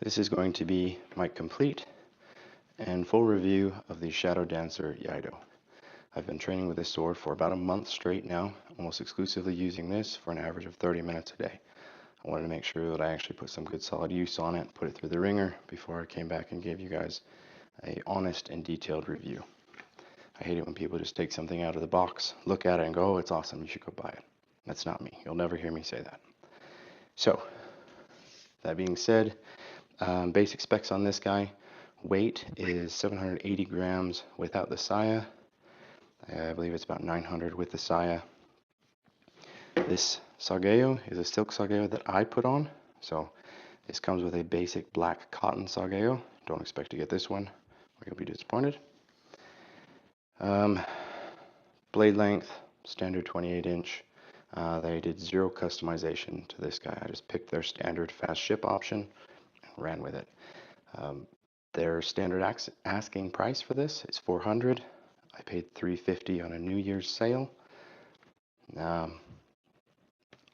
This is going to be my complete and full review of the Shadow Dancer Iaito. I've been training with this sword for about a month straight now, almost exclusively using this for an average of 30 minutes a day. I wanted to make sure that I actually put some good solid use on it, put it through the ringer before I came back and gave you guys a honest and detailed review. I hate it when people just take something out of the box, look at it and go, oh, it's awesome, you should go buy it. That's not me. You'll never hear me say that. So, that being said, basic specs on this guy. Weight is 780 grams without the saya. I believe it's about 900 with the saya. This sageo is a silk sageo that I put on. So this comes with a basic black cotton sageo. Don't expect to get this one or you'll be disappointed. Blade length, standard 28 inch. They did zero customization to this guy. I just picked their standard fast ship option and ran with it. Their standard asking price for this is $400. I paid $350 on a New Year's sale. I'll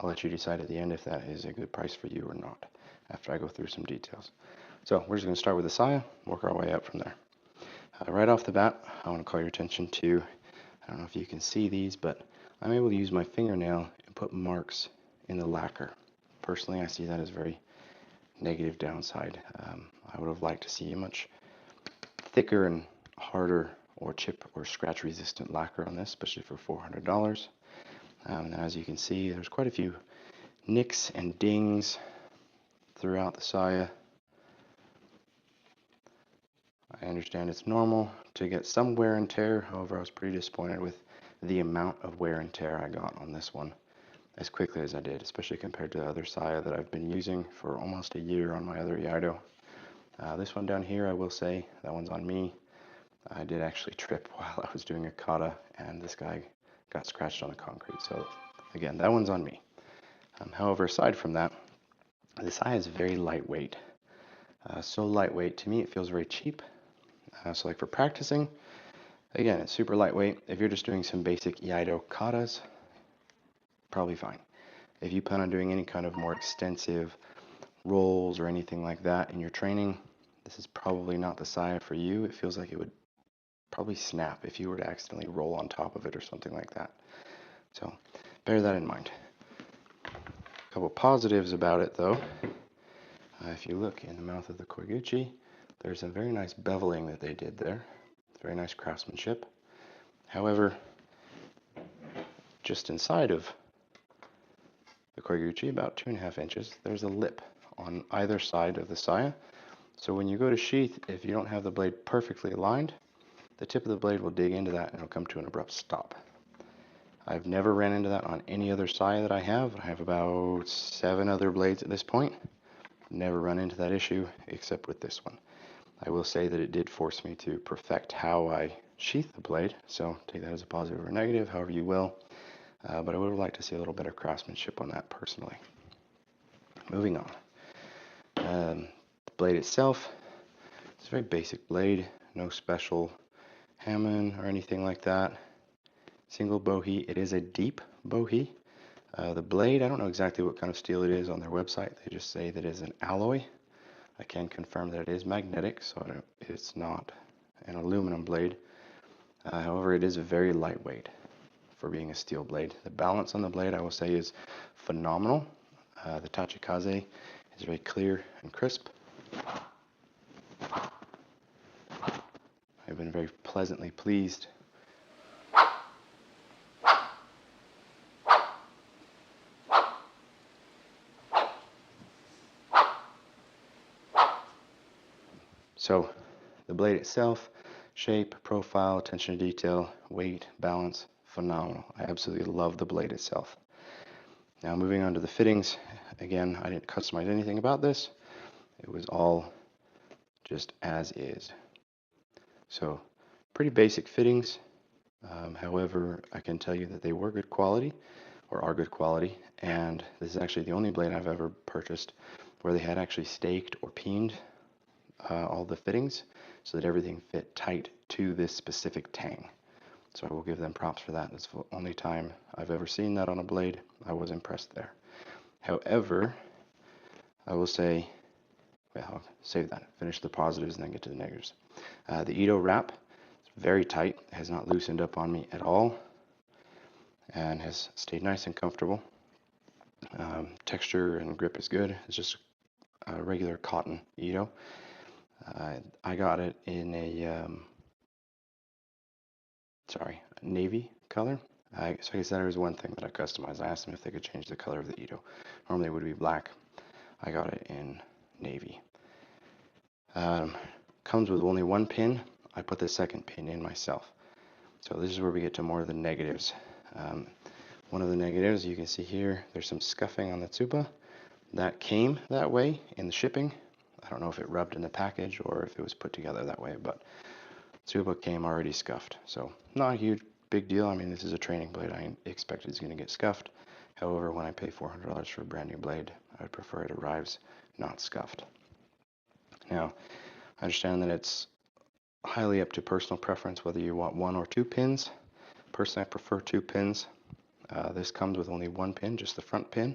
let you decide at the end if that is a good price for you or not after I go through some details. So we're just going to start with the saya, work our way up from there. Right off the bat, I want to call your attention to, I don't know if you can see these, but I'm able to use my fingernail and put marks in the lacquer. Personally, I see that as very negative downside. I would have liked to see a much thicker and harder or chip or scratch resistant lacquer on this, especially for $400. And as you can see, there's quite a few nicks and dings throughout the saya. I understand it's normal to get some wear and tear. However, I was pretty disappointed with the amount of wear and tear I got on this one as quickly as I did, especially compared to the other saya that I've been using for almost a year on my other Iaito. This one down here, I will say, that one's on me. I did actually trip while I was doing a kata, and this guy got scratched on the concrete. So again, that one's on me. However, aside from that, this saya is very lightweight. So lightweight, to me, it feels very cheap. So like for practicing, again, it's super lightweight. If you're just doing some basic Iaito katas, probably fine. If you plan on doing any kind of more extensive rolls or anything like that in your training, this is probably not the saya for you. It feels like it would probably snap if you were to accidentally roll on top of it or something like that. So bear that in mind. A couple positives about it though. If you look in the mouth of the Koiguchi, there's a very nice beveling that they did there. Very nice craftsmanship. However, just inside of the Koiguchi, about 2.5 inches, there's a lip on either side of the saya. So when you go to sheath, if you don't have the blade perfectly aligned, the tip of the blade will dig into that and it'll come to an abrupt stop. I've never ran into that on any other saya that I have. I have about 7 other blades at this point. Never run into that issue except with this one. I will say that it did force me to perfect how I sheath the blade, so take that as a positive or negative, however you will. But I would have liked to see a little better craftsmanship on that personally. Moving on. The blade itself, it's a very basic blade, no special hamon or anything like that. Single bohea. It is a deep bohea. The blade, I don't know exactly what kind of steel it is on their website. They just say that it is an alloy. I can confirm that it is magnetic, so it's not an aluminum blade. However, it is very lightweight for being a steel blade. The balance on the blade, I will say, is phenomenal. The tachikaze is very clear and crisp. I've been very pleasantly pleased. So, the blade itself, shape, profile, attention to detail, weight, balance, phenomenal. I absolutely love the blade itself. Now moving on to the fittings, again, I didn't customize anything about this. It was all just as is. So, pretty basic fittings. However, I can tell you that they were good quality, or are good quality, and this is actually the only blade I've ever purchased where they had actually staked or peened all the fittings so that everything fit tight to this specific tang. So I will give them props for that. That's the only time I've ever seen that on a blade. I was impressed there. However, I will say Well, I'll save that. Finish the positives and then get to the negatives. The Iaito wrap is very tight, has not loosened up on me at all, and has stayed nice and comfortable. Texture and grip is good. It's just a regular cotton Iaito. I got it in a navy color. So like I said, there was one thing that I customized. I asked them if they could change the color of the Iaito. Normally it would be black. I got it in navy. Comes with only one pin. I put the second pin in myself. So this is where we get to more of the negatives. One of the negatives, you can see here, there's some scuffing on the tsuba. That came that way in the shipping. I don't know if it rubbed in the package or if it was put together that way, but tsuba came already scuffed. So not a huge big deal. I mean, this is a training blade. I expect it's going to get scuffed. However, when I pay $400 for a brand new blade, I would prefer it arrives not scuffed. Now, I understand that it's highly up to personal preference whether you want 1 or 2 pins. Personally, I prefer 2 pins. This comes with only 1 pin, just the front pin.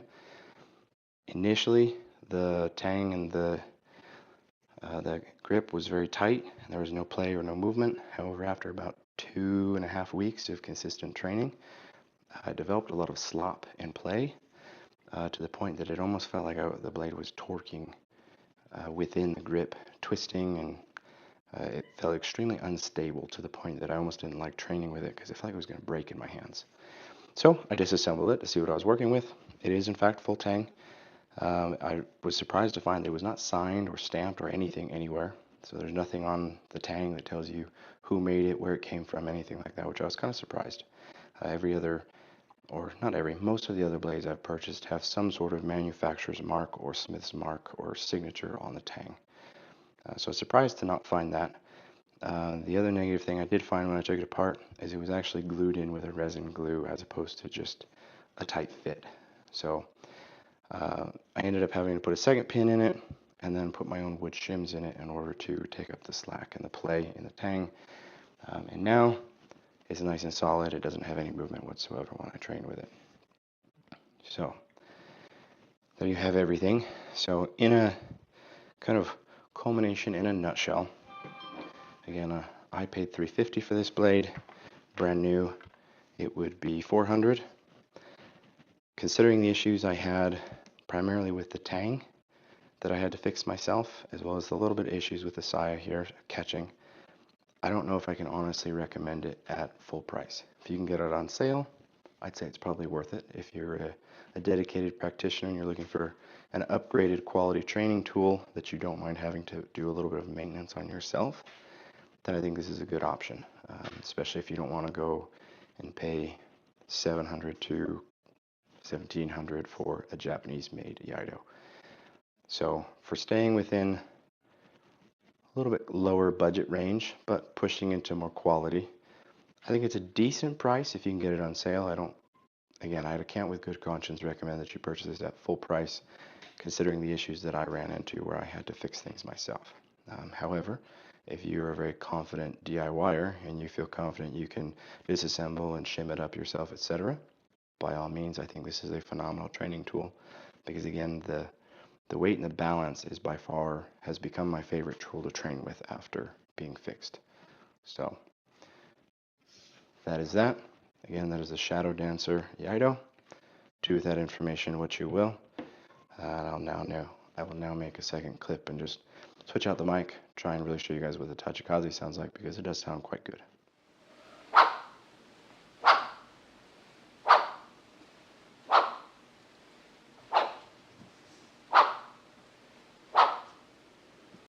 Initially, the tang and the grip was very tight, and there was no play or no movement. However, after about 2.5 weeks of consistent training, I developed a lot of slop and play to the point that it almost felt like the blade was torquing within the grip, twisting, and it felt extremely unstable to the point that I almost didn't like training with it because it felt like it was going to break in my hands. So I disassembled it to see what I was working with. It is in fact full tang. I was surprised to find it was not signed or stamped or anything anywhere. So there's nothing on the tang that tells you who made it, where it came from, anything like that, which I was kind of surprised. Most of the other blades I've purchased have some sort of manufacturer's mark or smith's mark or signature on the tang. So I was surprised to not find that. The other negative thing I did find when I took it apart is it was actually glued in with a resin glue as opposed to just a tight fit. So I ended up having to put a second pin in it and then put my own wood shims in it in order to take up the slack and the play in the tang. And now it's nice and solid. It doesn't have any movement whatsoever when I train with it. So there you have everything. So in a kind of culmination, in a nutshell, again, I paid $350 for this blade, brand new. It would be $400. Considering the issues I had primarily with the tang that I had to fix myself, as well as the little bit of issues with the saya here catching, I don't know if I can honestly recommend it at full price. If you can get it on sale, I'd say it's probably worth it. If you're a dedicated practitioner and you're looking for an upgraded quality training tool that you don't mind having to do a little bit of maintenance on yourself, then I think this is a good option, especially if you don't want to go and pay $700 to $1,700 for a Japanese-made Iaito. So for staying within a little bit lower budget range, but pushing into more quality, I think it's a decent price if you can get it on sale. I can't with good conscience recommend that you purchase this at full price, considering the issues that I ran into where I had to fix things myself. However, if you're a very confident DIYer and you feel confident you can disassemble and shim it up yourself, etc., by all means, I think this is a phenomenal training tool because, again, the weight and the balance has become my favorite tool to train with after being fixed. So that is that. Again, that is a Shadow Dancer Iaito. Do with that information what you will. I will now make a second clip and just switch out the mic, try and really show you guys what the Tachikaze sounds like because it does sound quite good.